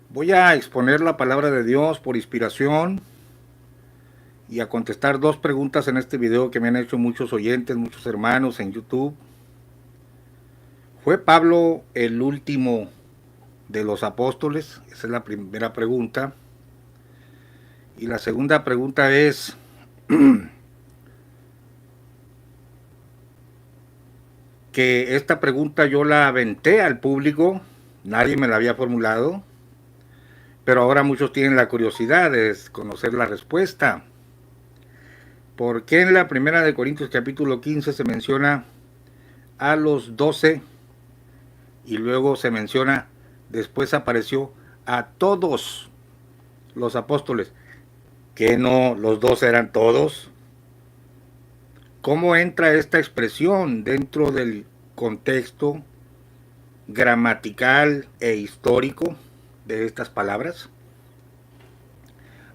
Voy a exponer la palabra de Dios por inspiración y a contestar dos preguntas en este video que me han hecho muchos oyentes, muchos hermanos en YouTube. ¿Fue Pablo el último de los apóstoles? Esa es la primera pregunta. Y la segunda pregunta es, que esta pregunta yo la aventé al público, nadie me la había formulado, pero ahora muchos tienen la curiosidad de conocer la respuesta. ¿Por qué en la primera de Corintios capítulo 15 se menciona a los 12 y luego se menciona, después apareció a todos los apóstoles? ¿Que no los 12 eran todos? ¿Cómo entra esta expresión dentro del contexto gramatical e histórico de estas palabras?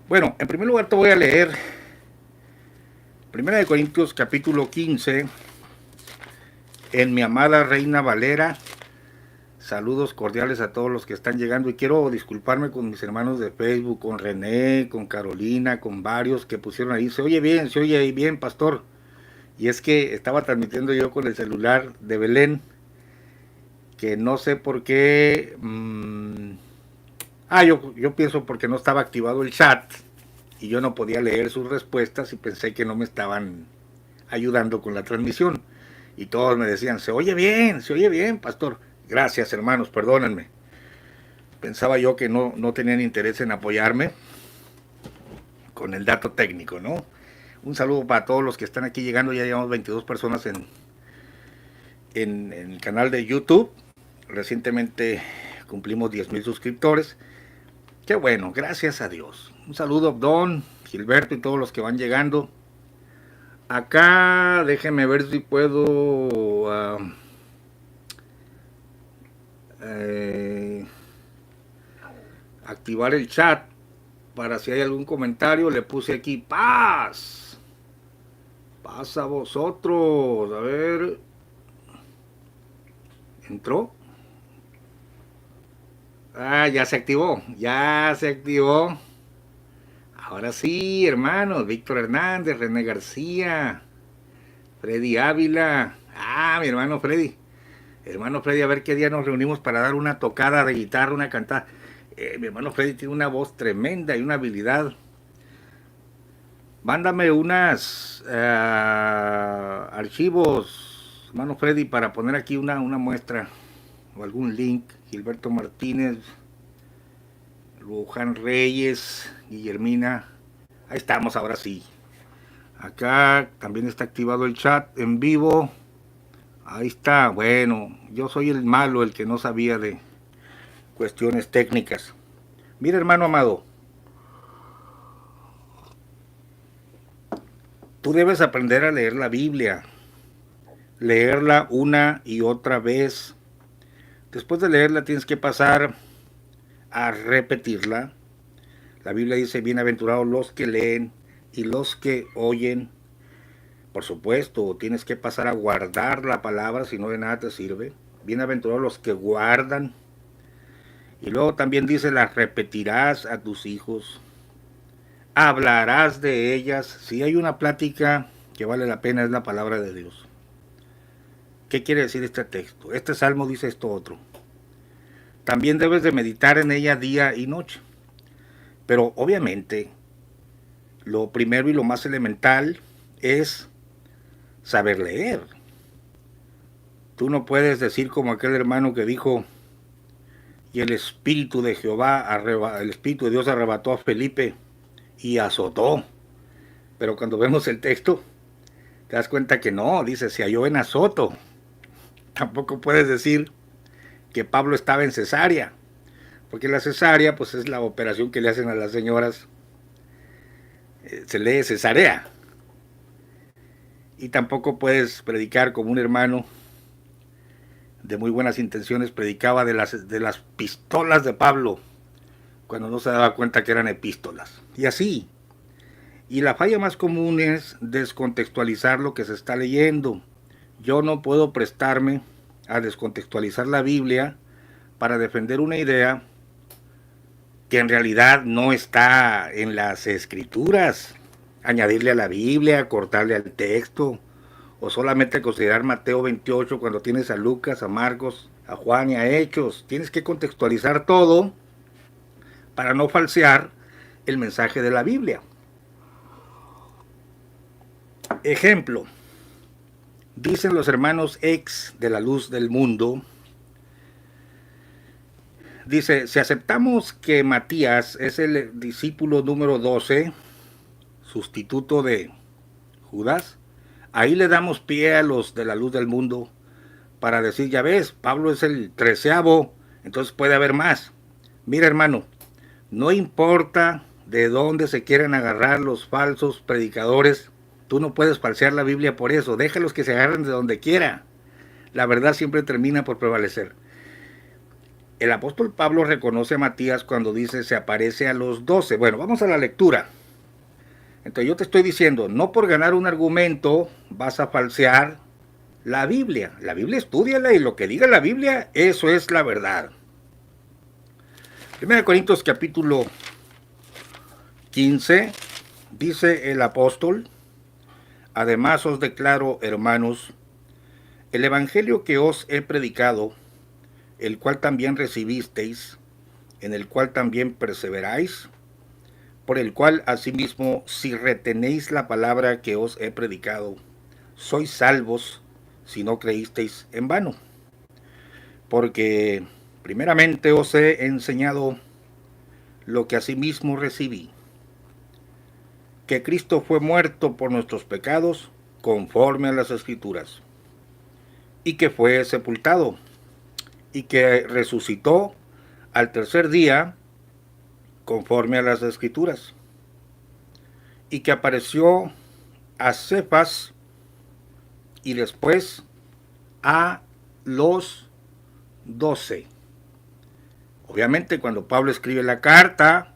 Bueno, en primer lugar te voy a leer 1 de Corintios capítulo 15 en mi amada Reina Valera. Saludos cordiales a todos los que están llegando y quiero disculparme con mis hermanos de Facebook, con René, con Carolina, con varios que pusieron ahí. Se oye bien, pastor. Y es que estaba transmitiendo yo con el celular de Belén, que no sé por qué. Yo pienso porque no estaba activado el chat y yo no podía leer sus respuestas y pensé que no me estaban ayudando con la transmisión. Y todos me decían, se oye bien, pastor. Gracias, hermanos, perdónenme. Pensaba yo que no tenían interés en apoyarme con el dato técnico, ¿no? Un saludo para todos los que están aquí llegando. Ya llevamos 22 personas en el canal de YouTube. Recientemente cumplimos 10,000 suscriptores. Qué bueno, gracias a Dios. Un saludo a Don, Gilberto y todos los que van llegando. Acá déjenme ver si puedo activar el chat para si hay algún comentario. Le puse aquí paz a vosotros. A ver, entró. Ya se activó. Ahora sí, hermanos. Víctor Hernández, René García, Freddy Ávila. Mi hermano Freddy. A ver qué día nos reunimos para dar una tocada de guitarra, una cantada. Mi hermano Freddy tiene una voz tremenda y una habilidad. Mándame unas archivos, hermano Freddy, para poner aquí una muestra o algún link. Gilberto Martínez, Luján Reyes, Guillermina. Ahí estamos, ahora sí. Acá también está activado el chat en vivo. Ahí está. Bueno, yo soy el malo, el que no sabía de cuestiones técnicas. Mira, hermano amado, tú debes aprender a leer la Biblia, leerla una y otra vez. Después de leerla tienes que pasar a repetirla. La Biblia dice, bienaventurados los que leen y los que oyen. Por supuesto, tienes que pasar a guardar la palabra, si no de nada te sirve. Bienaventurados los que guardan. Y luego también dice, las repetirás a tus hijos. Hablarás de ellas. Si hay una plática que vale la pena, es la palabra de Dios. ¿Qué quiere decir este texto? Este salmo dice esto otro. También debes de meditar en ella día y noche. Pero obviamente, lo primero y lo más elemental es saber leer. Tú no puedes decir como aquel hermano que dijo, y el Espíritu de el Espíritu de Dios arrebató a Felipe y azotó. Pero cuando vemos el texto, te das cuenta que no, dice, se halló en azoto. Tampoco puedes decir que Pablo estaba en cesárea, porque la cesárea pues es la operación que le hacen a las señoras, se lee cesarea. Y tampoco puedes predicar como un hermano de muy buenas intenciones predicaba de las pistolas de Pablo, cuando no se daba cuenta que eran epístolas. Y así. Y la falla más común es descontextualizar lo que se está leyendo. Yo no puedo prestarme a descontextualizar la Biblia para defender una idea que en realidad no está en las escrituras. Añadirle a la Biblia, cortarle al texto, o solamente considerar Mateo 28 cuando tienes a Lucas, a Marcos, a Juan y a Hechos. Tienes que contextualizar todo para no falsear el mensaje de la Biblia. Ejemplo, dicen los hermanos ex de la luz del mundo, dice, si aceptamos que Matías es el discípulo número 12, sustituto de Judas, ahí le damos pie a los de la luz del mundo para decir, ya ves, Pablo es el 13º, entonces puede haber más. Mira, hermano, no importa de dónde se quieran agarrar los falsos predicadores, tú no puedes falsear la Biblia por eso, déjalos que se agarren de donde quiera. La verdad siempre termina por prevalecer. El apóstol Pablo reconoce a Matías cuando dice se aparece a los 12. Bueno, vamos a la lectura. Entonces yo te estoy diciendo, no por ganar un argumento vas a falsear la Biblia. La Biblia estúdiala y lo que diga la Biblia, eso es la verdad. 1 Corintios capítulo 15, dice el apóstol, además os declaro, hermanos, el evangelio que os he predicado, el cual también recibisteis, en el cual también perseveráis, por el cual asimismo, si retenéis la palabra que os he predicado, sois salvos si no creísteis en vano. Porque primeramente os he enseñado lo que asimismo recibí, que Cristo fue muerto por nuestros pecados, conforme a las Escrituras, y que fue sepultado, y que resucitó al tercer día, conforme a las Escrituras, y que apareció a Cefas y después a los 12. Obviamente cuando Pablo escribe la carta,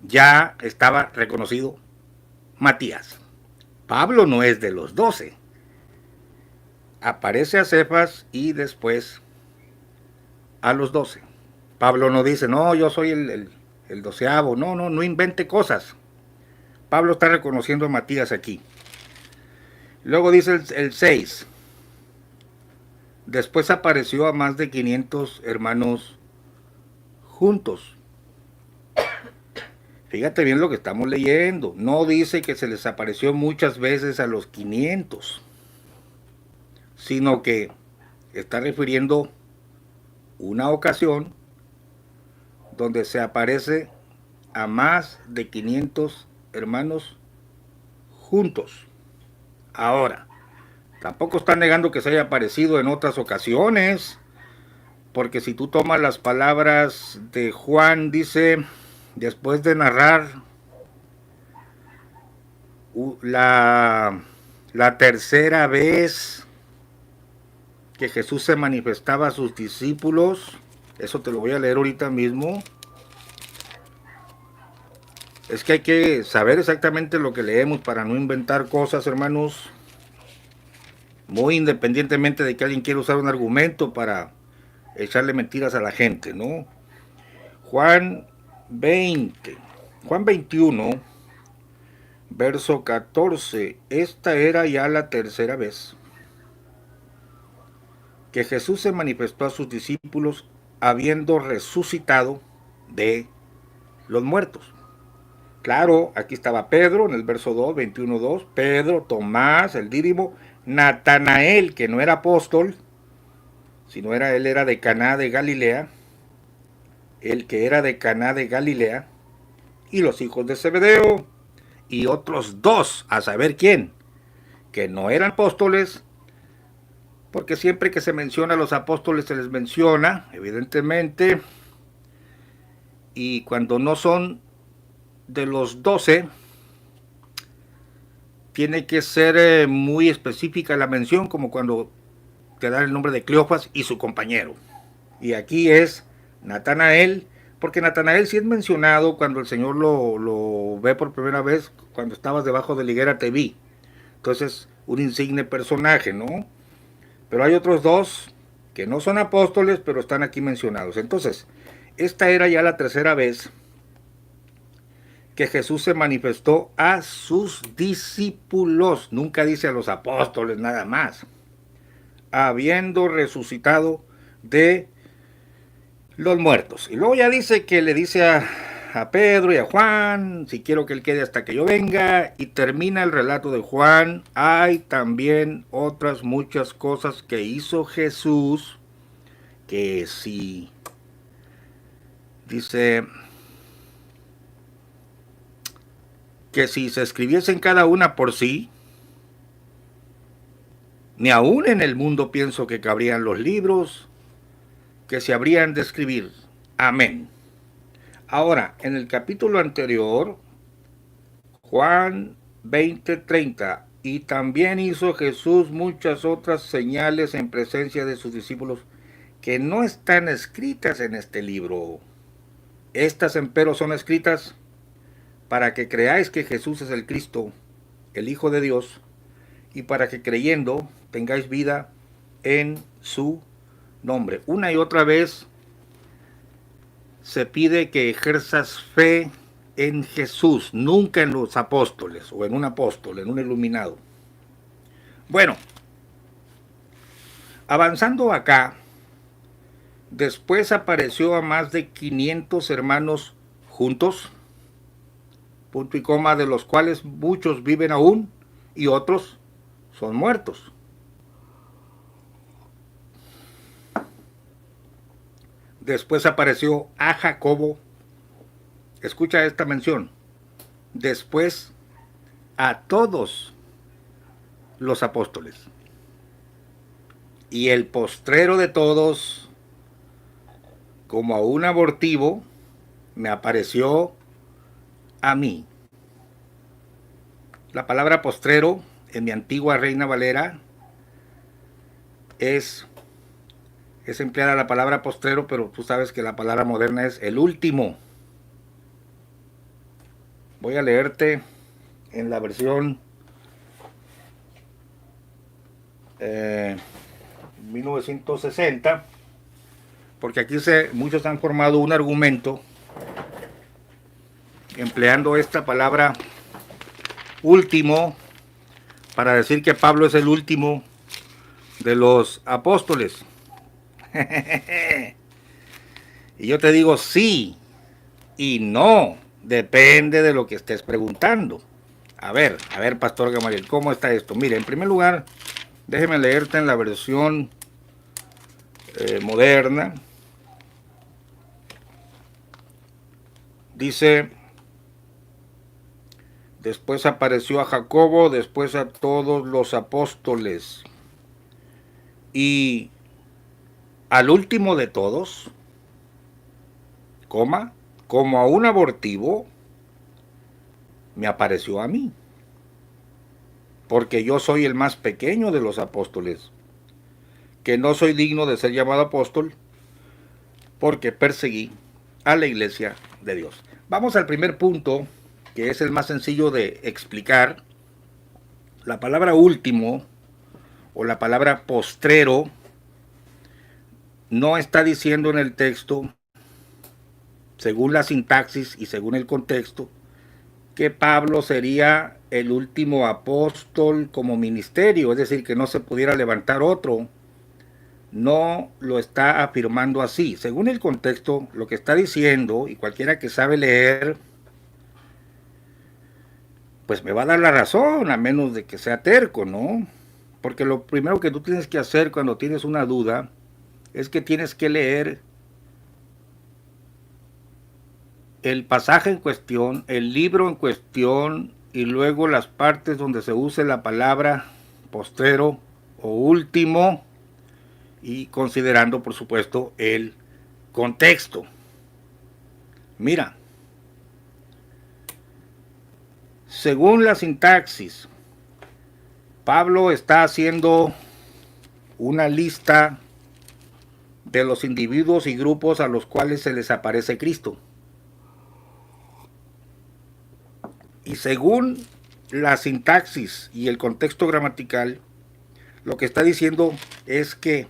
ya estaba reconocido Matías. Pablo no es de los 12. Aparece a Cefas y después a los 12. Pablo no dice, no, yo soy el 12º. No invente cosas. Pablo está reconociendo a Matías aquí. Luego dice el 6. Después apareció a más de 500 hermanos juntos. Fíjate bien lo que estamos leyendo. No dice que se les apareció muchas veces a los 500, sino que está refiriendo una ocasión donde se aparece a más de 500 hermanos juntos. Ahora, tampoco está negando que se haya aparecido en otras ocasiones, porque si tú tomas las palabras de Juan, dice, después de narrar la tercera vez que Jesús se manifestaba a sus discípulos, eso te lo voy a leer ahorita mismo. Es que hay que saber exactamente lo que leemos para no inventar cosas, hermanos, muy independientemente de que alguien quiera usar un argumento para echarle mentiras a la gente, ¿no? Juan 21, verso 14. Esta era ya la tercera vez que Jesús se manifestó a sus discípulos habiendo resucitado de los muertos. Claro, aquí estaba Pedro en el verso 2, 21:2, Pedro, Tomás, el Dídimo, Natanael, que no era apóstol, sino él era de Caná de Galilea, el que era de Caná de Galilea, y los hijos de Zebedeo, y otros dos, a saber quién, que no eran apóstoles, porque siempre que se menciona a los apóstoles se les menciona, evidentemente, y cuando no son de los 12, tiene que ser muy específica la mención, como cuando te dan el nombre de Cleofas y su compañero. Y aquí es Natanael, porque Natanael sí es mencionado cuando el Señor lo ve por primera vez, cuando estabas debajo de la higuera te vi. Entonces, un insigne personaje, ¿no? Pero hay otros dos que no son apóstoles, pero están aquí mencionados. Entonces, esta era ya la tercera vez que Jesús se manifestó a sus discípulos. Nunca dice a los apóstoles nada más. Habiendo resucitado de los muertos. Y luego ya dice que le dice a Pedro y a Juan, si quiero que él quede hasta que yo venga, y termina el relato de Juan. Hay también otras muchas cosas que hizo Jesús, que si, dice, que si se escribiesen cada una por sí, ni aún en el mundo pienso que cabrían los libros que se habrían de escribir. Amén. Ahora, en el capítulo anterior, Juan 20:30, y también hizo Jesús muchas otras señales en presencia de sus discípulos que no están escritas en este libro. Estas, empero, son escritas para que creáis que Jesús es el Cristo, el Hijo de Dios, y para que creyendo tengáis vida en su nombre. Una y otra vez se pide que ejerzas fe en Jesús, nunca en los apóstoles o en un apóstol, en un iluminado. Bueno, avanzando acá, después apareció a más de 500 hermanos juntos, punto y coma, de los cuales muchos viven aún y otros son muertos. Después apareció a Jacobo. Escucha esta mención. Después a todos los apóstoles. Y el postrero de todos, como a un abortivo, me apareció a mí. La palabra postrero en mi antigua Reina Valera es empleada la palabra postrero, pero tú sabes que la palabra moderna es el último. Voy a leerte en la versión 1960, porque aquí muchos han formado un argumento empleando esta palabra último para decir que Pablo es el último de los apóstoles. Y yo te digo sí y no, depende de lo que estés preguntando. A ver, Pastor Gamaliel, ¿cómo está esto? Mire, en primer lugar, déjeme leerte en la versión moderna. Dice, después apareció a Jacobo, después a todos los apóstoles. Y al último de todos, coma, como a un abortivo, me apareció a mí. Porque yo soy el más pequeño de los apóstoles, que no soy digno de ser llamado apóstol, porque perseguí a la iglesia de Dios. Vamos al primer punto, que es el más sencillo de explicar. La palabra último o la palabra postrero no está diciendo en el texto, según la sintaxis y según el contexto, que Pablo sería el último apóstol como ministerio, es decir, que no se pudiera levantar otro. No lo está afirmando así. Según el contexto, lo que está diciendo, y cualquiera que sabe leer, pues me va a dar la razón, a menos de que sea terco, ¿no? Porque lo primero que tú tienes que hacer cuando tienes una duda es que tienes que leer el pasaje en cuestión, el libro en cuestión, y luego las partes donde se use la palabra postrero o último, y considerando, por supuesto, el contexto. Mira, según la sintaxis, Pablo está haciendo una lista de los individuos y grupos a los cuales se les aparece Cristo. Y según la sintaxis y el contexto gramatical, lo que está diciendo es que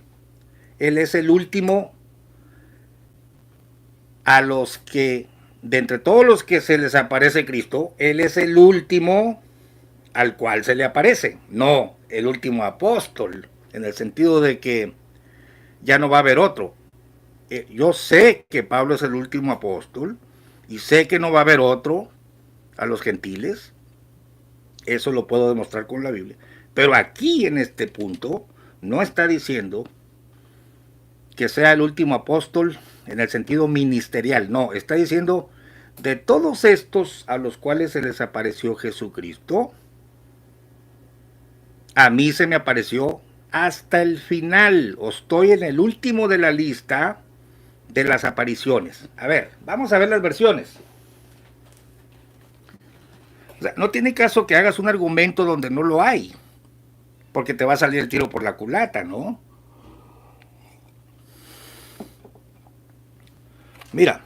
Él es el último a los que, de entre todos los que se les aparece Cristo, Él es el último al cual se le aparece, no el último apóstol, en el sentido de que ya no va a haber otro. Yo sé que Pablo es el último apóstol y sé que no va a haber otro a los gentiles. Eso lo puedo demostrar con la Biblia. Pero aquí en este punto no está diciendo que sea el último apóstol en el sentido ministerial. No, está diciendo de todos estos a los cuales se les apareció Jesucristo, a mí se me apareció hasta el final. O estoy en el último de la lista de las apariciones. A ver, vamos a ver las versiones. O sea, no tiene caso que hagas un argumento donde no lo hay, porque te va a salir el tiro por la culata, ¿no? Mira,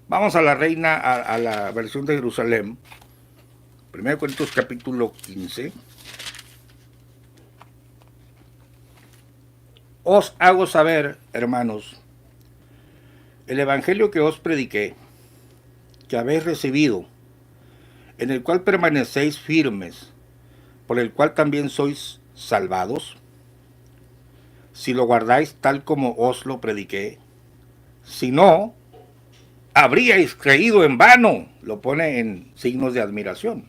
vamos a la reina, a la versión de Jerusalén, 1 Corintios capítulo 15. Os hago saber, hermanos, el evangelio que os prediqué, que habéis recibido, en el cual permanecéis firmes, por el cual también sois salvados, si lo guardáis tal como os lo prediqué. Si no, habríais creído en vano. Lo pone en signos de admiración,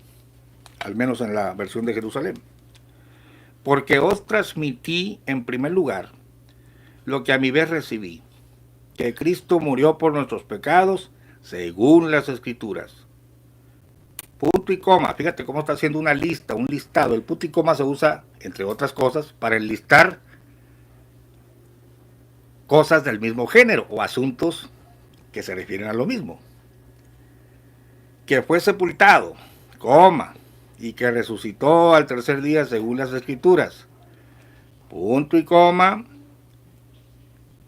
al menos en la versión de Jerusalén. Porque os transmití en primer lugar lo que a mi vez recibí, que Cristo murió por nuestros pecados, según las Escrituras. Punto y coma. Fíjate cómo está haciendo una lista, un listado. El punto y coma se usa, entre otras cosas, para enlistar cosas del mismo género o asuntos que se refieren a lo mismo. Que fue sepultado, coma, y que resucitó al tercer día según las Escrituras. Punto y coma.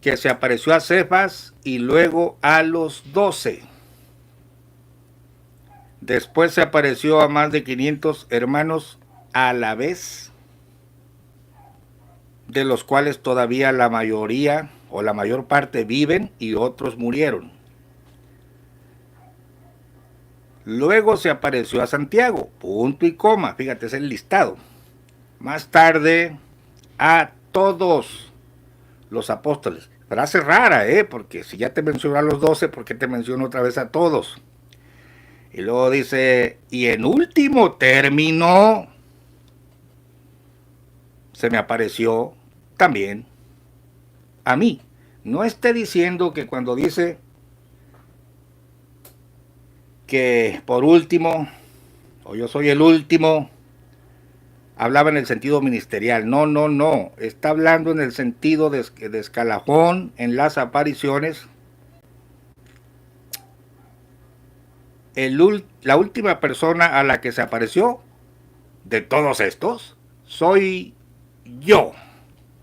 Que se apareció a Cefas y luego a los 12. Después se apareció a más de 500 hermanos a la vez, de los cuales todavía la mayoría o la mayor parte viven y otros murieron. Luego se apareció a Santiago, punto y coma, fíjate, es el listado. Más tarde a todos los apóstoles. Frase rara, porque si ya te mencionó a los 12, ¿por qué te menciono otra vez a todos? Y luego dice, y en último término, se me apareció también a mí. No esté diciendo que cuando dice que por último, o yo soy el último, hablaba en el sentido ministerial. No, no, no. Está hablando en el sentido de escalafón en las apariciones. La última persona a la que se apareció de todos estos soy yo.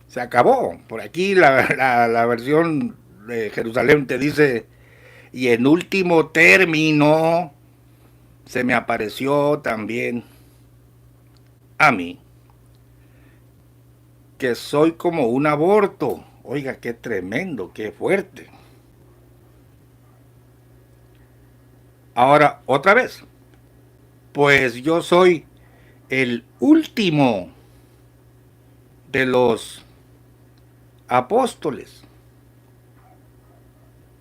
Se acabó. Por aquí la versión de Jerusalén te dice, y en último término se me apareció también a mí, que soy como un aborto. Oiga, qué tremendo, qué fuerte. Ahora, otra vez, pues yo soy el último de los apóstoles.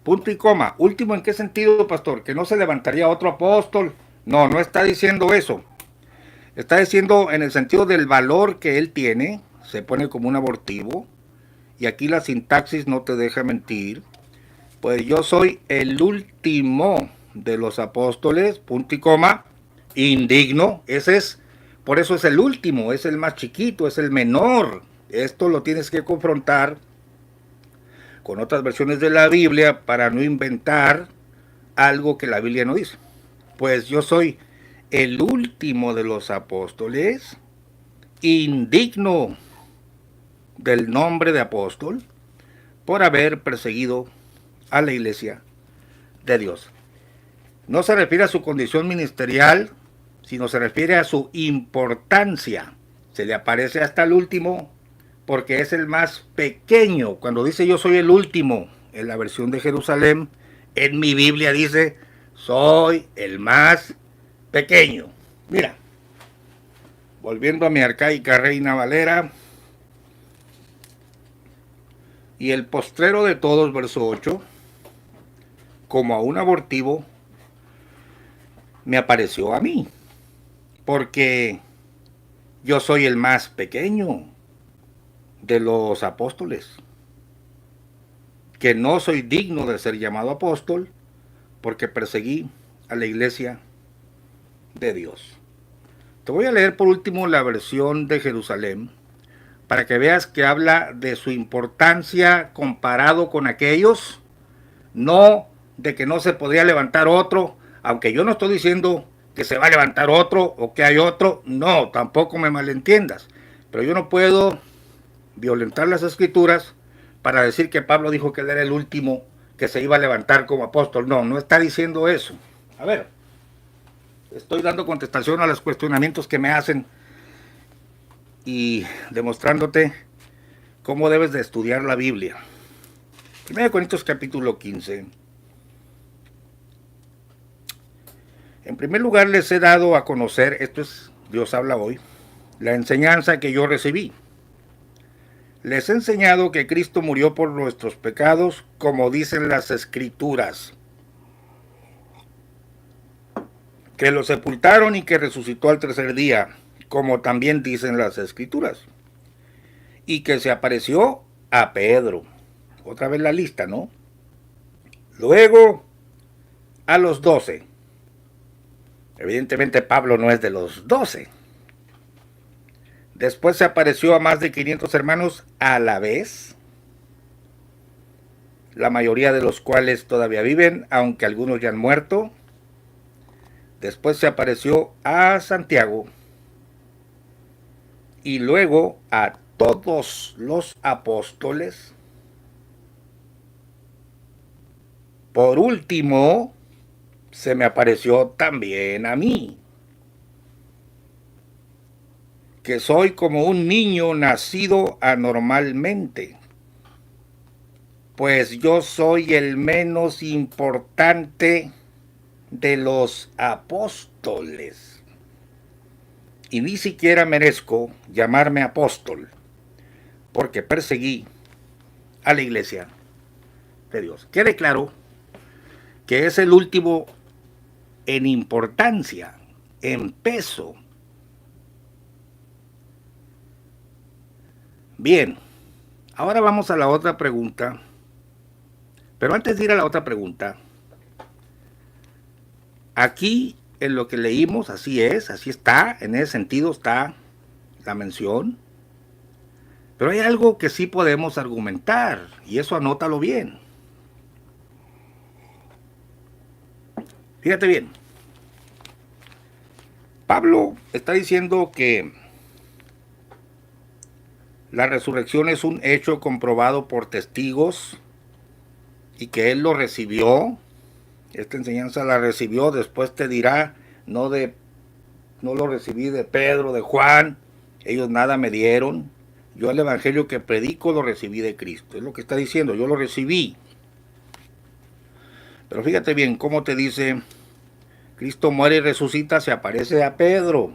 Punto y coma. ¿Último en qué sentido, pastor? ¿Que no se levantaría otro apóstol? No, no está diciendo eso. Está diciendo en el sentido del valor que él tiene, se pone como un abortivo, y aquí la sintaxis no te deja mentir. Pues yo soy el último de los apóstoles, punto y coma, indigno. Ese es, por eso es el último, es el más chiquito, es el menor. Esto lo tienes que confrontar con otras versiones de la Biblia para no inventar algo que la Biblia no dice. Pues yo soy el último de los apóstoles, indigno del nombre de apóstol, por haber perseguido a la iglesia de Dios. No se refiere a su condición ministerial, sino se refiere a su importancia. Se le aparece hasta el último porque es el más pequeño. Cuando dice yo soy el último, en la versión de Jerusalén, en mi Biblia dice soy el más pequeño. Mira, volviendo a mi arcaica Reina Valera, y el postrero de todos, verso 8, como a un abortivo, me apareció a mí, porque yo soy el más pequeño de los apóstoles, que no soy digno de ser llamado apóstol, porque perseguí a la iglesia de Dios. Te voy a leer por último la versión de Jerusalén, para que veas que habla de su importancia comparado con aquellos, no de que no se podría levantar otro, aunque yo no estoy diciendo que se va a levantar otro o que hay otro, no, tampoco me malentiendas, pero yo no puedo violentar las escrituras para decir que Pablo dijo que él era el último que se iba a levantar como apóstol. No, no está diciendo eso. A ver, estoy dando contestación a los cuestionamientos que me hacen y demostrándote cómo debes de estudiar la Biblia. 1 Corintios capítulo 15. En primer lugar les he dado a conocer, esto es Dios habla hoy, la enseñanza que yo recibí. Les he enseñado que Cristo murió por nuestros pecados, como dicen las Escrituras, que lo sepultaron y que resucitó al tercer día, como también dicen las Escrituras, y que se apareció a Pedro. Otra vez la lista, ¿no? Luego a los 12. Evidentemente Pablo no es de los 12. Después se apareció a más de 500 hermanos a la vez, la mayoría de los cuales todavía viven, aunque algunos ya han muerto. Después se apareció a Santiago y luego a todos los apóstoles. Por último, se me apareció también a mí, que soy como un niño nacido anormalmente, pues yo soy el menos importante de los apóstoles. Y ni siquiera merezco llamarme apóstol, porque perseguí a la iglesia de Dios. Quede claro que es el último en importancia, en peso. Bien, ahora vamos a la otra pregunta. Pero antes de ir a la otra pregunta, aquí en lo que leímos, así es, así está, en ese sentido está la mención. Pero hay algo que sí podemos argumentar, y eso anótalo bien. Fíjate bien. Pablo está diciendo que la resurrección es un hecho comprobado por testigos y que él lo recibió. Esta enseñanza la recibió, después te dirá, no lo recibí de Pedro, de Juan, ellos nada me dieron. Yo el evangelio que predico lo recibí de Cristo. Es lo que está diciendo, yo lo recibí. Pero fíjate bien cómo te dice, Cristo muere y resucita, se aparece a Pedro,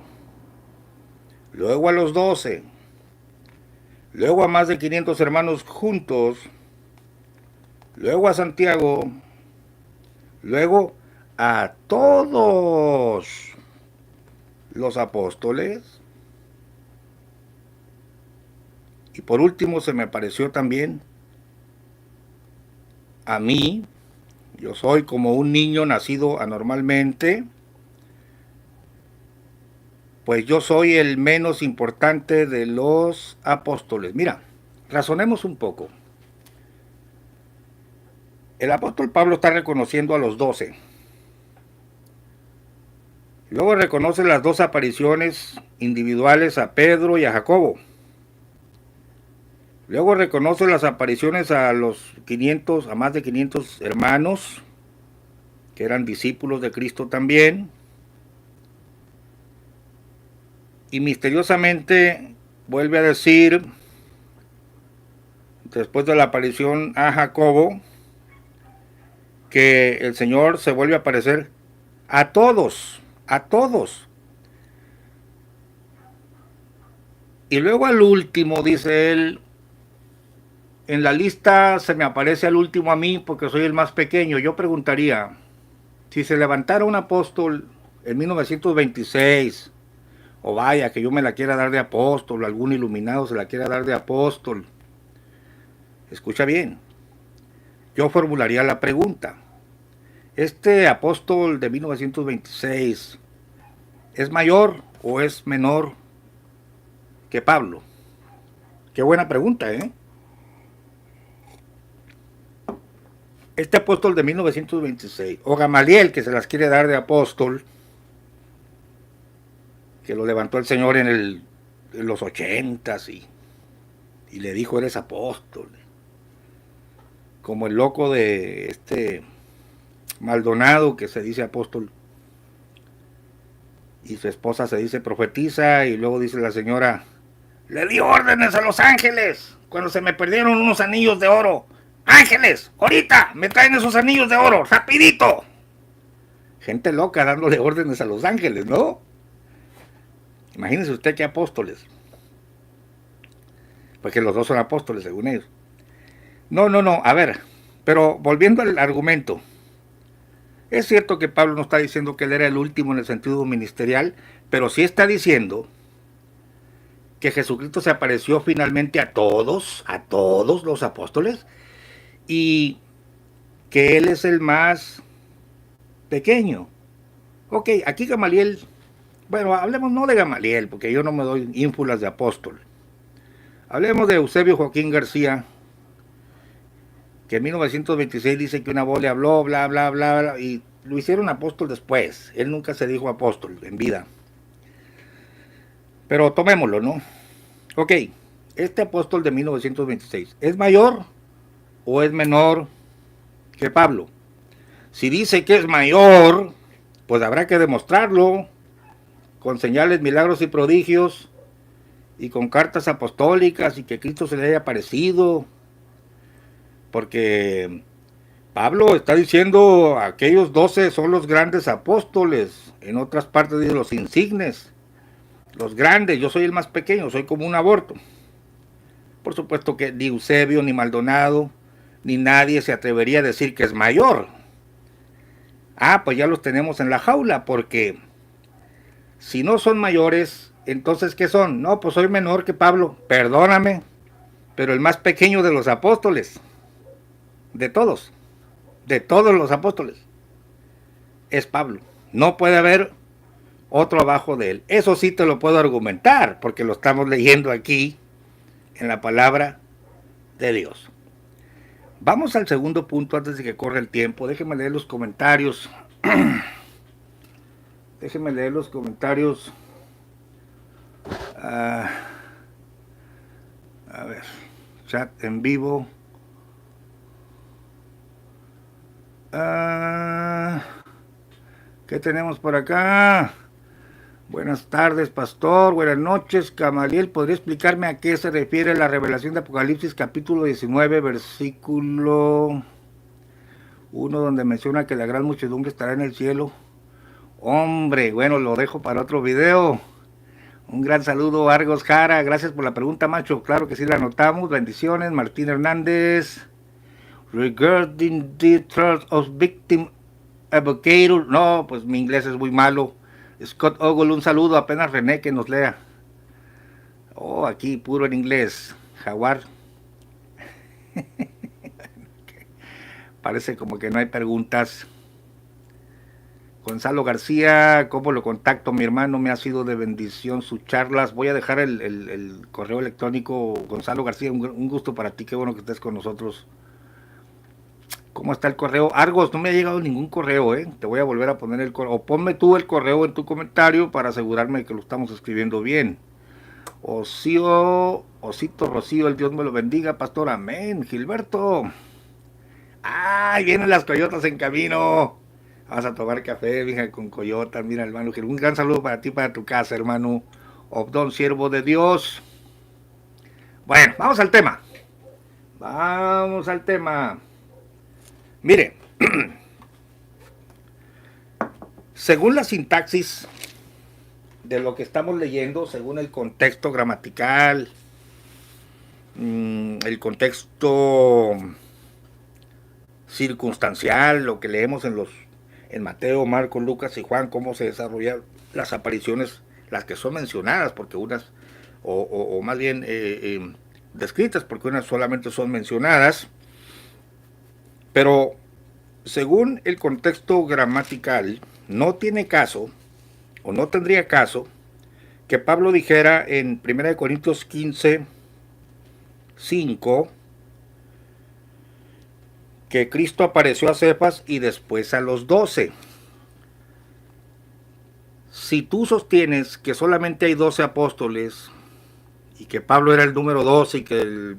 luego a los 12, luego a más de 500 hermanos juntos, luego a Santiago, luego a todos los apóstoles, y por último se me apareció también a mí. Yo soy como un niño nacido anormalmente, pues yo soy el menos importante de los apóstoles. Mira, razonemos un poco. El apóstol Pablo está reconociendo a los 12. Luego reconoce las dos apariciones individuales a Pedro y a Jacobo. Luego reconoce las apariciones a los 500, a más de 500 hermanos, que eran discípulos de Cristo también. Y misteriosamente vuelve a decir, después de la aparición a Jacobo, que el Señor se vuelve a aparecer a todos, a todos. Y luego al último, dice él, en la lista se me aparece al último a mí porque soy el más pequeño. Yo preguntaría, si se levantara un apóstol en 1926, o vaya, que yo me la quiera dar de apóstol, o algún iluminado se la quiera dar de apóstol, escucha bien, yo formularía la pregunta, ¿este apóstol de 1926 es mayor o es menor que Pablo? Qué buena pregunta, ¿eh? Este apóstol de 1926, o Gamaliel, que se las quiere dar de apóstol, que lo levantó el Señor en los 80s y le dijo, eres apóstol. Como el loco de este Maldonado, que se dice apóstol, y su esposa se dice profetiza, y luego dice la señora, le di órdenes a los ángeles cuando se me perdieron unos anillos de oro. Ángeles, ahorita me traen esos anillos de oro, rapidito. Gente loca dándole órdenes a los ángeles, ¿no? Imagínese usted qué apóstoles. Porque los dos son apóstoles, según ellos. No, a ver, pero volviendo al argumento. Es cierto que Pablo no está diciendo que él era el último en el sentido ministerial, pero sí está diciendo que Jesucristo se apareció finalmente a todos los apóstoles, y que él es el más pequeño. Ok, aquí Gamaliel, bueno, hablemos no de Gamaliel, porque yo no me doy ínfulas de apóstol. Hablemos de Eusebio Joaquín García, que en 1926 dice que una voz le habló, bla, bla, bla, bla, y lo hicieron apóstol después. Él nunca se dijo apóstol en vida. Pero tomémoslo, ¿no? Ok, este apóstol de 1926, ¿es mayor o es menor que Pablo? Si dice que es mayor, pues habrá que demostrarlo con señales, milagros y prodigios, y con cartas apostólicas, y que Cristo se le haya aparecido, porque Pablo está diciendo aquellos 12 son los grandes apóstoles, en otras partes dice los insignes, los grandes, yo soy el más pequeño, soy como un aborto. Por supuesto que ni Eusebio, ni Maldonado, ni nadie se atrevería a decir que es mayor. Ah, pues ya los tenemos en la jaula, porque si no son mayores, entonces ¿qué son? No, pues soy menor que Pablo, perdóname, pero el más pequeño de los apóstoles, de todos los apóstoles, es Pablo. No puede haber otro abajo de él. Eso sí te lo puedo argumentar, porque lo estamos leyendo aquí en la palabra de Dios. Vamos al segundo punto antes de que corra el tiempo. Déjenme leer los comentarios. Déjenme leer los comentarios. A ver, chat en vivo. ¿Qué tenemos por acá? Buenas tardes, pastor. Buenas noches, Gamaliel. ¿Podría explicarme a qué se refiere la revelación de Apocalipsis capítulo 19, versículo 1, donde menciona que la gran muchedumbre estará en el cielo? Hombre, bueno, lo dejo para otro video. Un gran saludo, Argos Jara. Gracias por la pregunta, macho. Claro que sí la anotamos. Bendiciones. Martín Hernández. Regarding the trust of victim advocator. No, pues mi inglés es muy malo. Scott Ogle, un saludo. Apenas René que nos lea. Oh, aquí puro en inglés. Jaguar. Parece como que no hay preguntas. Gonzalo García, ¿cómo lo contacto? Mi hermano, me ha sido de bendición sus charlas. Voy a dejar el correo electrónico. Gonzalo García, un gusto para ti, qué bueno que estés con nosotros. ¿Cómo está el correo? Argos, no me ha llegado ningún correo, ¿eh? Te voy a volver a poner el correo. O ponme tú el correo en tu comentario para asegurarme de que lo estamos escribiendo bien. Osito Rocío, el Dios me lo bendiga, pastor, amén. Gilberto. ¡Ay, vienen las coyotas en camino! Vamos a tomar café, mija, con coyotas. Mira, hermano Gil, un gran saludo para ti, para tu casa, hermano Obdón, siervo de Dios. Bueno, vamos al tema. Vamos al tema. Mire, según la sintaxis de lo que estamos leyendo, según el contexto gramatical, el contexto circunstancial, lo que leemos en Mateo, Marcos, Lucas y Juan, cómo se desarrollan las apariciones, las que son mencionadas, porque unas, o más bien descritas, porque unas solamente son mencionadas, pero según el contexto gramatical, no tiene caso, o no tendría caso, que Pablo dijera en 1 Corintios 15, 5, que Cristo apareció a Cefas y después a los 12. Si tú sostienes que solamente hay 12 apóstoles y que Pablo era el número 12 y que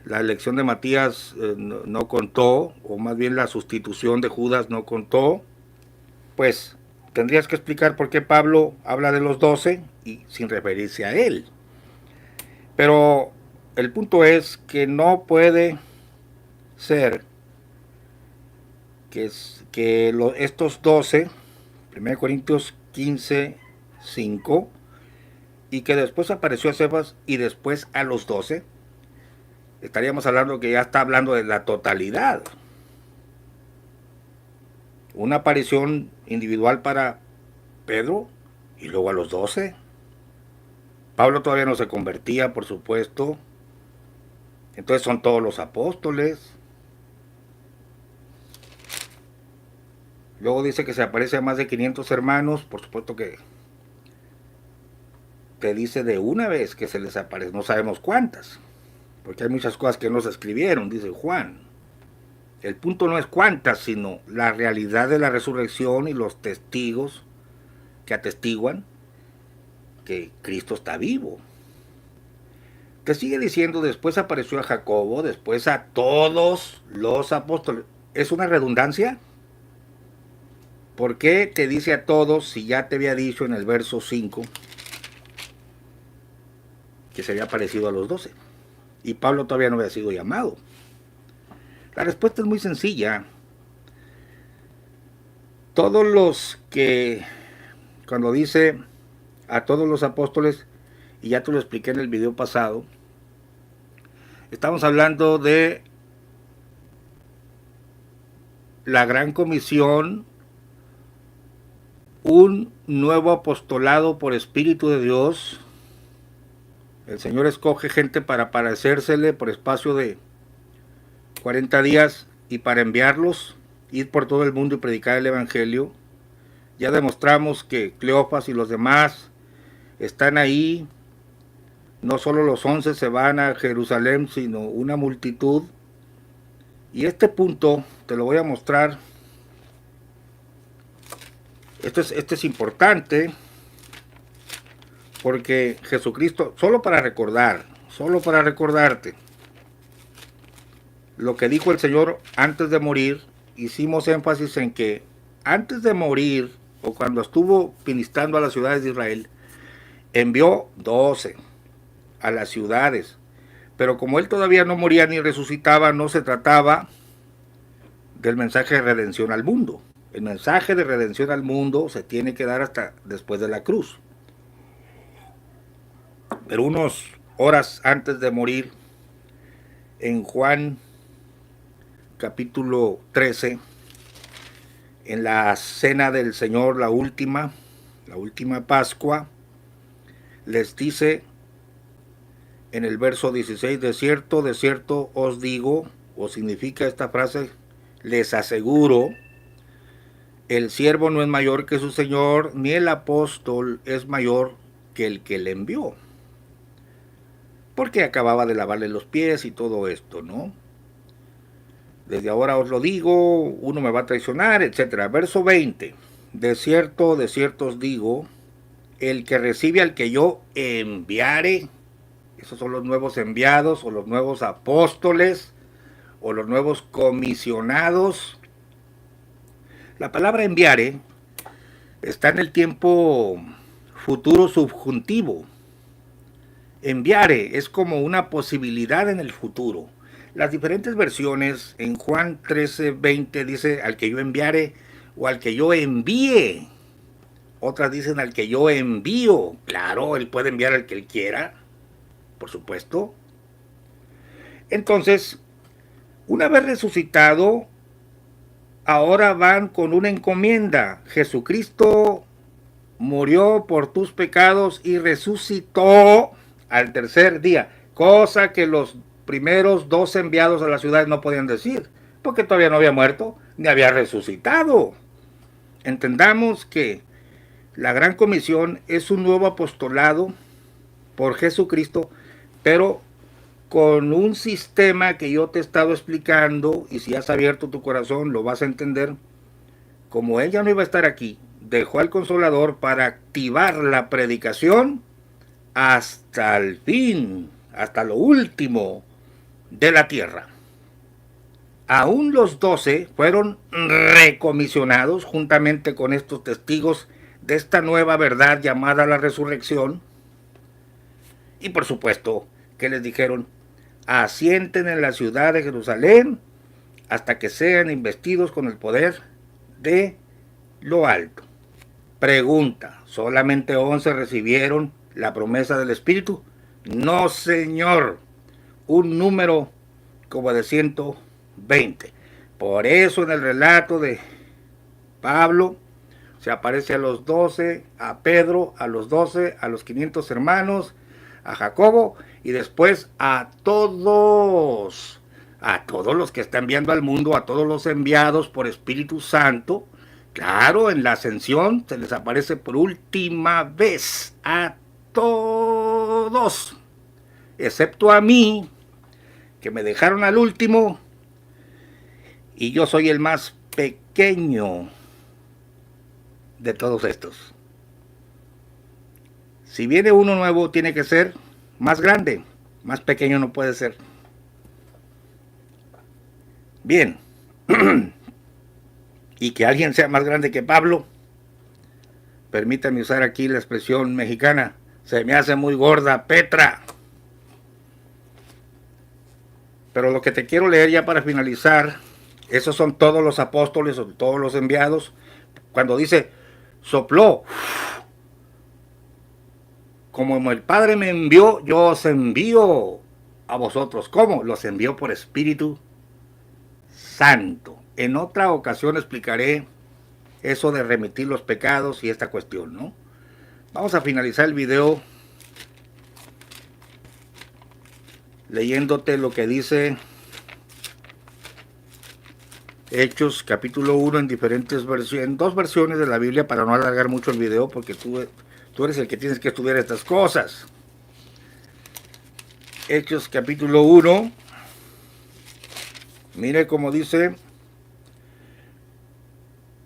la elección de Matías no contó, o más bien la sustitución de Judas no contó, pues tendrías que explicar por qué Pablo habla de los 12 y sin referirse a él. Pero el punto es que no puede ser que estos 12, 1 Corintios 15, 5, y que después apareció a Cefas y después a los 12, estaríamos hablando que ya está hablando de la totalidad. Una aparición individual para Pedro y luego a los 12. Pablo todavía no se convertía, por supuesto. Entonces son todos los apóstoles. Luego dice que se aparece a más de 500 hermanos. Por supuesto que te dice de una vez que se les aparece. No sabemos cuántas, porque hay muchas cosas que no se escribieron, dice Juan. El punto no es cuántas, sino la realidad de la resurrección y los testigos que atestiguan que Cristo está vivo. Te sigue diciendo, después apareció a Jacobo, después a todos los apóstoles. ¿Es una redundancia? ¿Por qué te dice a todos si ya te había dicho en el verso 5 que se había aparecido a los 12? Y Pablo todavía no había sido llamado. La respuesta es muy sencilla. Todos los que, cuando dice a todos los apóstoles, y ya te lo expliqué en el video pasado, estamos hablando de la gran comisión, un nuevo apostolado por Espíritu de Dios. El Señor escoge gente para aparecérsele por espacio de 40 días y para enviarlos, ir por todo el mundo y predicar el Evangelio. Ya demostramos que Cleofas y los demás están ahí. No solo los 11 se van a Jerusalén, sino una multitud. Y este punto te lo voy a mostrar. Este es importante porque Jesucristo, solo para recordarte lo que dijo el Señor antes de morir, hicimos énfasis en que antes de morir, o cuando estuvo ministrando a las ciudades de Israel, envió 12 a las ciudades. Pero como él todavía no moría ni resucitaba, no se trataba del mensaje de redención al mundo. El mensaje de redención al mundo se tiene que dar hasta después de la cruz. Pero unas horas antes de morir, en Juan capítulo 13, en la cena del Señor, la última Pascua, les dice en el verso 16, de cierto os digo, o significa esta frase, les aseguro, El siervo no es mayor que su señor, ni el apóstol es mayor que el que le envió. Porque acababa de lavarle los pies y todo esto, ¿no? Desde ahora os lo digo, uno me va a traicionar, etc. Verso 20. De cierto os digo, el que recibe al que yo enviare, esos son los nuevos enviados o los nuevos apóstoles o los nuevos comisionados. La palabra enviare está en el tiempo futuro subjuntivo. Enviare es como una posibilidad en el futuro. Las diferentes versiones en Juan 13:20 dice al que yo enviare o al que yo envíe. Otras dicen al que yo envío. Claro, él puede enviar al que él quiera, por supuesto. Entonces, una vez resucitado, ahora van con una encomienda. Jesucristo murió por tus pecados y resucitó al tercer día, cosa que los primeros 2 enviados a la ciudad no podían decir, porque todavía no había muerto ni había resucitado. Entendamos que la Gran Comisión es un nuevo apostolado por Jesucristo, pero con un sistema que yo te he estado explicando, y si has abierto tu corazón lo vas a entender. Como ella no iba a estar aquí, dejó al Consolador para activar la predicación hasta el fin, hasta lo último de la tierra. Aún los 12 fueron recomisionados juntamente con estos testigos de esta nueva verdad llamada la resurrección. Y por supuesto que les dijeron, asienten en la ciudad de Jerusalén hasta que sean investidos con el poder de lo alto. Pregunta, ¿solamente 11 recibieron la promesa del Espíritu? No, señor, un número como de 120. Por eso en el relato de Pablo se aparece a los 12, a Pedro, a los 12, a los 500 hermanos, a Jacobo y después a todos los que está enviando al mundo, a todos los enviados por Espíritu Santo. Claro, en la ascensión se les aparece por última vez a todos, excepto a mí, que me dejaron al último, y yo soy el más pequeño de todos estos. Si viene uno nuevo, tiene que ser más grande, más pequeño no puede ser. Bien. Y que alguien sea más grande que Pablo, permítanme usar aquí la expresión mexicana, se me hace muy gorda Petra. Pero lo que te quiero leer ya para finalizar, esos son todos los apóstoles o todos los enviados. Cuando dice, sopló, como el Padre me envió, yo os envío a vosotros. ¿Cómo? Los envió por Espíritu Santo. En otra ocasión explicaré eso de remitir los pecados y esta cuestión, ¿no? Vamos a finalizar el video leyéndote lo que dice Hechos capítulo 1 en diferentes versiones, en 2 versiones de la Biblia para no alargar mucho el video porque tú eres el que tienes que estudiar estas cosas. Hechos capítulo 1, mire cómo dice.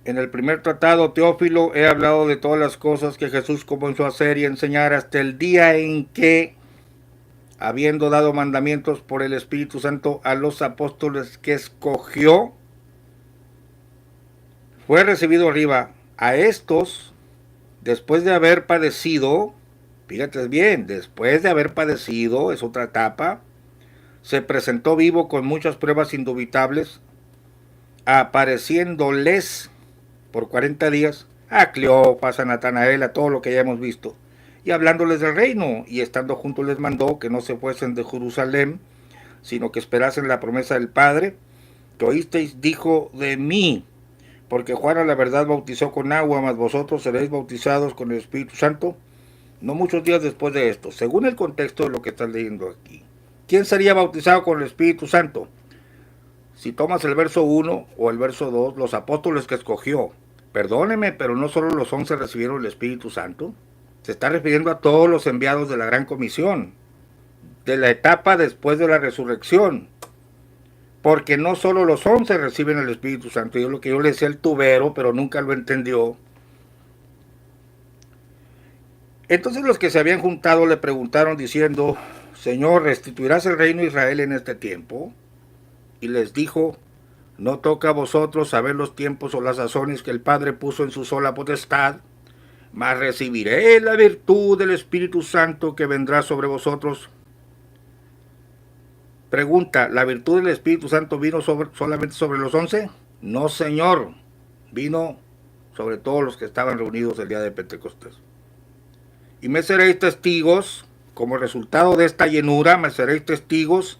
En el primer tratado, Teófilo, he hablado de todas las cosas que Jesús comenzó a hacer y enseñar hasta el día en que, habiendo dado mandamientos por el Espíritu Santo a los apóstoles que escogió, fue recibido arriba. A estos, después de haber padecido, fíjate bien, después de haber padecido, es otra etapa, se presentó vivo con muchas pruebas indubitables, apareciéndoles por 40 días a Cleofas, a Natanael, a todo lo que ya hemos visto, y hablándoles del reino, y estando juntos les mandó que no se fuesen de Jerusalén, sino que esperasen la promesa del Padre, que oísteis dijo de mí, porque Juan a la verdad bautizó con agua, mas vosotros seréis bautizados con el Espíritu Santo, no muchos días después de esto, según el contexto de lo que estás leyendo aquí. ¿Quién sería bautizado con el Espíritu Santo? Si tomas el verso 1 o el verso 2, los apóstoles que escogió. Perdóneme, pero no solo los 11 recibieron el Espíritu Santo. Se está refiriendo a todos los enviados de la Gran Comisión, de la etapa después de la resurrección. Porque no solo los 11 reciben el Espíritu Santo. Yo lo que yo le decía al tubero, pero nunca lo entendió. Entonces los que se habían juntado le preguntaron diciendo: Señor, ¿restituirás el reino de Israel en este tiempo? Y les dijo: no toca a vosotros saber los tiempos o las sazones que el Padre puso en su sola potestad, mas recibiré la virtud del Espíritu Santo que vendrá sobre vosotros. Pregunta: ¿la virtud del Espíritu Santo vino solamente sobre los 11? No, Señor, vino sobre todos los que estaban reunidos el día de Pentecostés. Y me seréis testigos, como resultado de esta llenura, me seréis testigos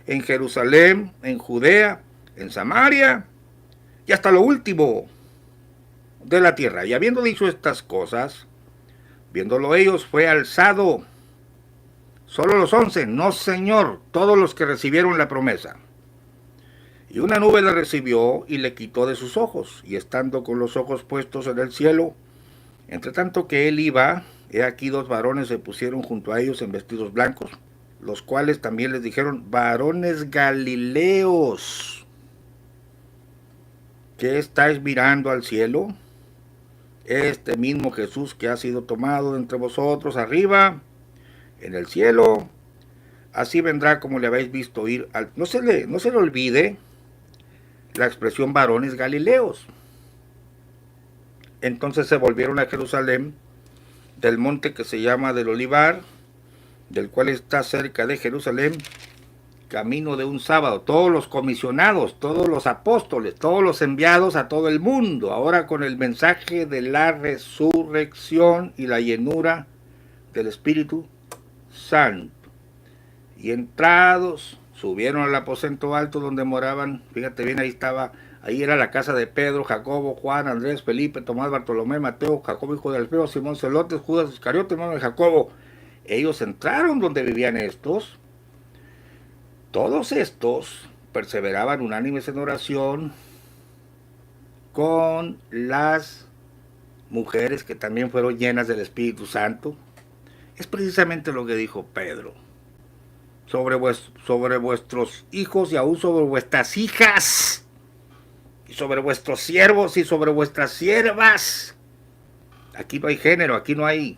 en Jerusalén, en Judea, en Samaria y hasta lo último de la tierra. Y habiendo dicho estas cosas, viéndolo ellos, fue alzado. Solo los 11, no, Señor, todos los que recibieron la promesa. Y una nube le recibió y le quitó de sus ojos, y estando con los ojos puestos en el cielo, entre tanto que él iba, he aquí 2 varones se pusieron junto a ellos en vestidos blancos, los cuales también les dijeron: varones galileos, ¿qué estáis mirando al cielo? Este mismo Jesús que ha sido tomado de entre vosotros arriba, en el cielo, así vendrá como le habéis visto ir. No se le olvide la expresión varones galileos. Entonces se volvieron a Jerusalén, del monte que se llama del Olivar, del cual está cerca de Jerusalén, camino de un sábado. Todos los comisionados, todos los apóstoles, todos los enviados a todo el mundo, ahora con el mensaje de la resurrección y la llenura del Espíritu Santo. Y entrados, subieron al aposento alto donde moraban. Fíjate bien, ahí era la casa de Pedro, Jacobo, Juan, Andrés, Felipe, Tomás, Bartolomé, Mateo, Jacobo hijo de Alfeo, Simón Celotes, Judas Iscariote, hermano de Jacobo. Ellos entraron donde vivían estos. Todos estos perseveraban unánimes en oración con las mujeres que también fueron llenas del Espíritu Santo. Es precisamente lo que dijo Pedro. Sobre vuestros hijos y aún sobre vuestras hijas, y sobre vuestros siervos y sobre vuestras siervas. Aquí no hay género, aquí no hay.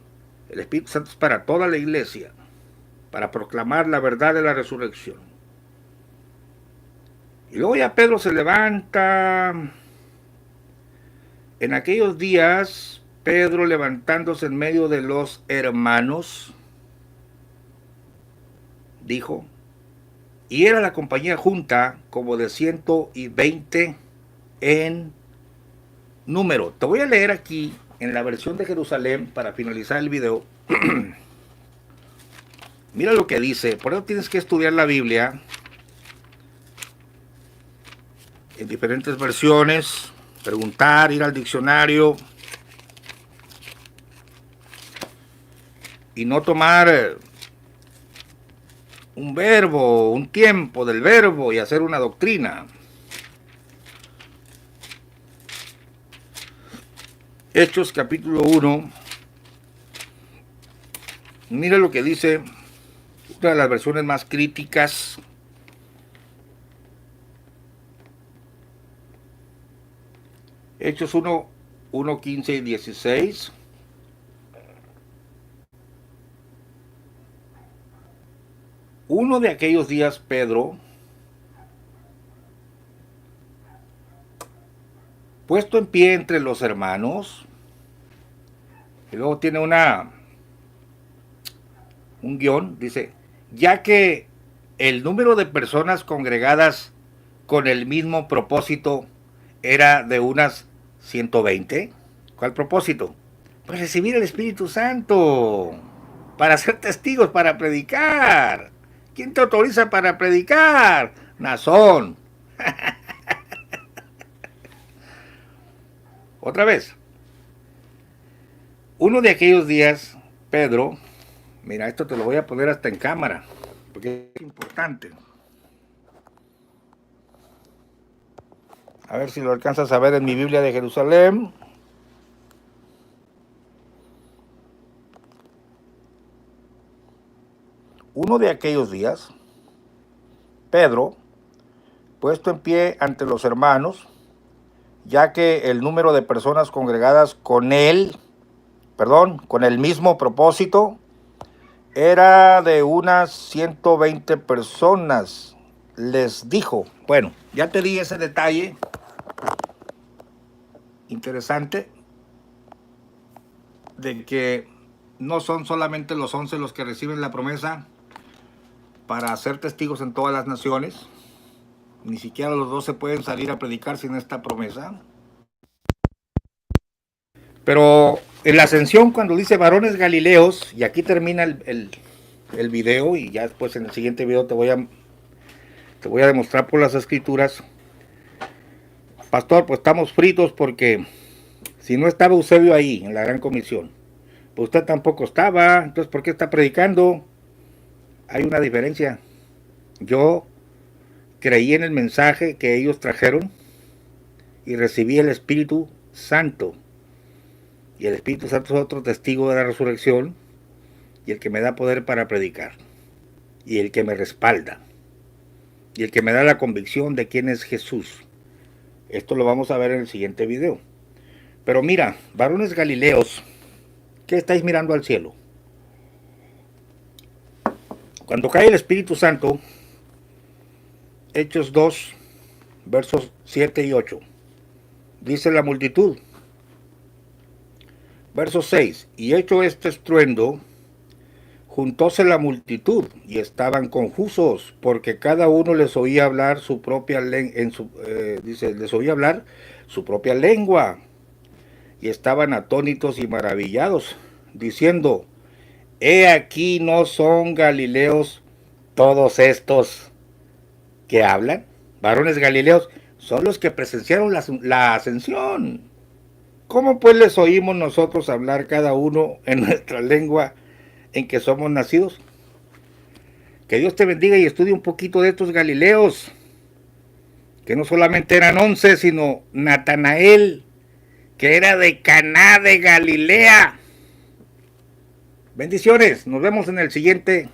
El Espíritu Santo es para toda la iglesia, para proclamar la verdad de la resurrección. Y luego ya Pedro se levanta. En aquellos días, Pedro, levantándose en medio de los hermanos, dijo, y era la compañía junta como de 120 en número. Te voy a leer aquí en la versión de Jerusalén para finalizar el video. Mira lo que dice. Por eso tienes que estudiar la Biblia en diferentes versiones, preguntar, ir al diccionario y no tomar un verbo, un tiempo del verbo y hacer una doctrina. Hechos capítulo 1. Mira lo que dice una de las versiones más críticas. Hechos 1, 15 y 16. Uno de aquellos días, Pedro, puesto en pie entre los hermanos, y luego tiene un guión, dice, ya que el número de personas congregadas con el mismo propósito era de unas 120. ¿Cuál propósito? Pues recibir el Espíritu Santo, para ser testigos, para predicar. ¿Quién te autoriza para predicar? Nazón. Otra vez. Uno de aquellos días, Pedro, mira, esto te lo voy a poner hasta en cámara, porque es importante. A ver si lo alcanzas a ver en mi Biblia de Jerusalén. Uno de aquellos días, Pedro, puesto en pie ante los hermanos, ya que el número de personas congregadas con él, con el mismo propósito, era de unas 120 personas, les dijo, bueno, ya te di ese detalle interesante de que no son solamente los 11 los que reciben la promesa para ser testigos en todas las naciones, ni siquiera los 12 pueden salir a predicar sin esta promesa. Pero en la ascensión, cuando dice varones galileos, y aquí termina el video, y ya después en el siguiente video te voy a demostrar por las escrituras, pastor, pues estamos fritos porque si no estaba Eusebio ahí en la gran comisión, pues usted tampoco estaba, entonces ¿por qué está predicando? Hay una diferencia. Yo creí en el mensaje que ellos trajeron y recibí el Espíritu Santo. Y el Espíritu Santo es otro testigo de la resurrección y el que me da poder para predicar y el que me respalda y el que me da la convicción de quién es Jesús. Esto lo vamos a ver en el siguiente video. Pero mira, varones galileos, ¿qué estáis mirando al cielo? Cuando cae el Espíritu Santo, Hechos 2, versos 7 y 8, dice la multitud. Verso 6, y hecho este estruendo, juntóse la multitud y estaban confusos, porque cada uno les oía hablar su propia les oía hablar su propia lengua, y estaban atónitos y maravillados, diciendo, he aquí no son galileos todos estos que hablan. Varones galileos son los que presenciaron la ascensión. ¿Cómo pues les oímos nosotros hablar cada uno en nuestra lengua en que somos nacidos? Que Dios te bendiga y estudie un poquito de estos galileos, que no solamente eran 11, sino Natanael, que era de Caná de Galilea. Bendiciones, nos vemos en el siguiente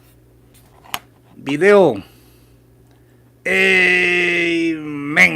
video. Amén.